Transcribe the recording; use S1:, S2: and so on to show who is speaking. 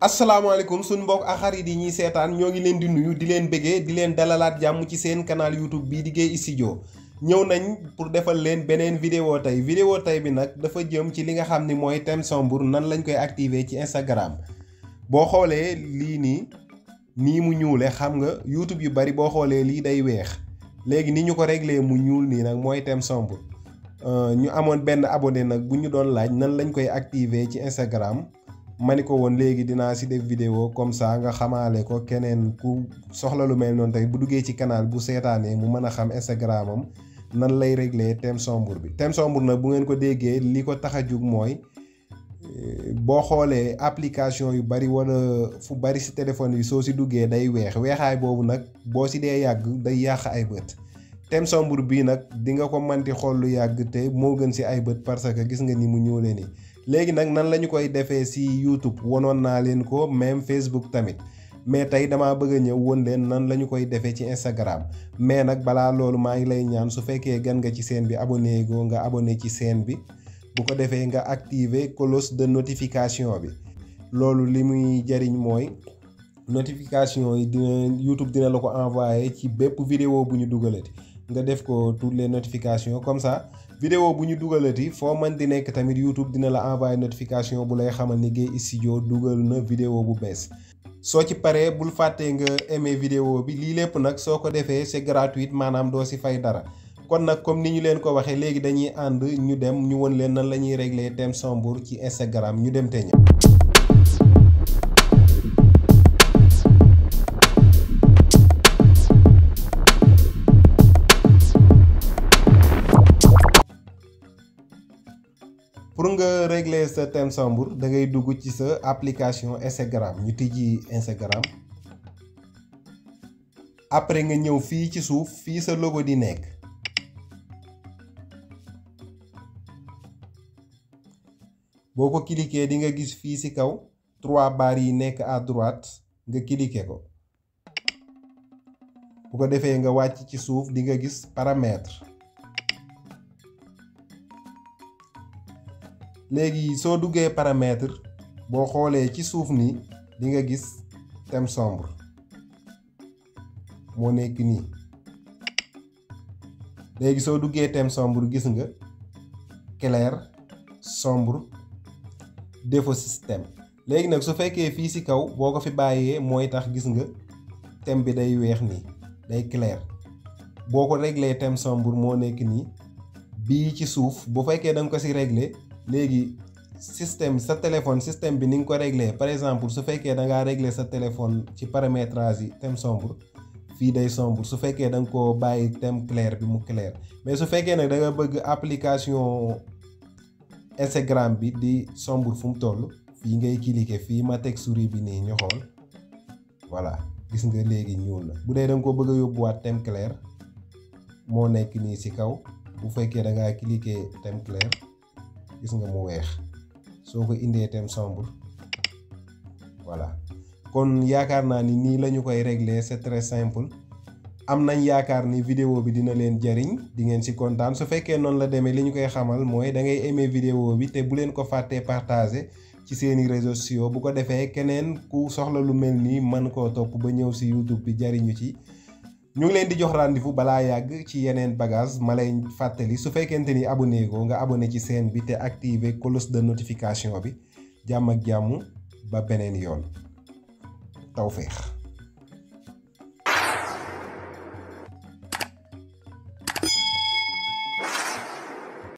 S1: asalaamaaleykum suñ mbokk ak xarit yi ñuy seetaan ñoo ngi leen di nuyu di leen bëggee di leen dalalaat jàmm ci seen canal YouTube bii di Gueye Studio ñëw nañ pour defal leen beneen vidéo tey bi nag dafa jëm ci li nga xam ni mooy thème sombre nan lañ koy activer ci Instagram. boo xoolee lii nii mu ñuule xam nga YouTube yu bari boo xoolee lii day weex léegi ni ñu ko réglé mu ñuul nii nag mooy thème sombre ñu amoon benn abonné nag bu ñu doon laaj nan lañ koy activer ci Instagram. ma ni ko woon léegi dinaa si def vidéo comme ça nga xamaale ko keneen ku soxla lu mel noonu tey bu duggee ci canal bu seetaanee mu mën a xam Instagram am nan lay régler thème sombre bi. thème sombre nag bu ngeen ko déggee li ko tax a jug mooy boo xoolee application yu bari wala fu bari si téléphone yi soo si duggee day weexaay boobu nag boo si dee yàgg day yàq ay bët. thème sombre bii nag di nga ko manti xool lu yàgg te moo gën si ay bët parce que gis nga ni mu ñuulee nii. léegi nag nan la ñu koy defee si YouTube wonoon naa leen ko même Facebook tamit mais tey damaa bëgg a ñëw woon leen nan la ñu koy defee ci Instagram mais nag balaa loolu maa ngi lay ñaan su fekkee gan nga ci chaîne bi abonné go nga abonné ci chaîne bi bu ko defee nga activer cloche de notification bi loolu li muy jariñ mooy notification yi YouTube dina la ko envoyer ci bépp vidéo bu ñu dugalati nga def ko toutes les notifications comme ça vidéo bu ñu dugalati foo mën di nekk tamit YouTube dina la envoyer notification bu lay xamal ni Gueye Studio dugal na vidéo bu bees. soo ci paree bul fàttee nga aimer vidéo bi lii lépp nag soo ko defee c'est gratuit maanaam doo si fay dara kon nag comme ni ñu leen ko waxee léegi dañuy ànd ñu dem ñu won leen nan la ñuy régler thème sombre ci Instagram ñu dem te ñëw. pour nga régler sa thème sombre da ngay dugg ci sa application Instagram ñu tijji Instagram après nga ñëw fii ci suuf fii sa logo di nekk boo ko cliquer di nga gis fii ci kaw 3 barres yi nekk à droite nga cliquer ko bu ko defee nga wàcc ci suuf di nga gis paramètres. léegi soo duggee paramètre boo xoolee ci suuf nii di nga gis thème sombre moo nekk nii léegi soo duggee thème sombre gis nga clair sombre défaut système léegi nag su fekkee fii ci kaw boo ko fi bàyyee mooy tax gis nga thème bi day weex nii day clair boo ko réglé thème sombre moo nekk nii bii ci suuf bu fekkee da nga ko ci réglé. léegi système sa téléphone système bi ni nga ko réglé par exemple su fekkee da ngaa réglé sa téléphone ci paramétrage yi thème sombre fii day sombre su fekkee da nga ko bàyyi thème clair bi mu clair mais su fekkee nag da nga bëgg application Instagram bi di sombre fu mu toll fii ngay cliquer fii ma teg souris bi nii ñu xool voilà gis nga léegi ñuul na bu dee da nga ko bëgg a yóbbuwaat thème clair moo nekk nii ci kaw bu fekkee da ngaa cliquer thème clair. gis nga mu weex soo ko indee thème sombre voilà kon yaakaar naa ni nii la ñu koy régler c'est très simple am nañ yaakaar ni vidéo bi dina leen jariñ di ngeen ci kontaan su fekkee noonu la demee li ñu koy xamal mooy da ngay aimer vidéo bi te bu leen ko fàttee partager ci seeni réseaux sociaux bu ko defee keneen ku soxla lu mel nii mën koo topp ba ñëw ci YouTube bi jariñu ci. ñu ngi leen di jox rendez-vous balaa yàgg ci yeneen bagage ma lay fàttali su fekkente ni abonné ko nga abonné ci chaîne bi te activer cloche de notification bi jàmm ak jàmm ba beneen yoon tawfeex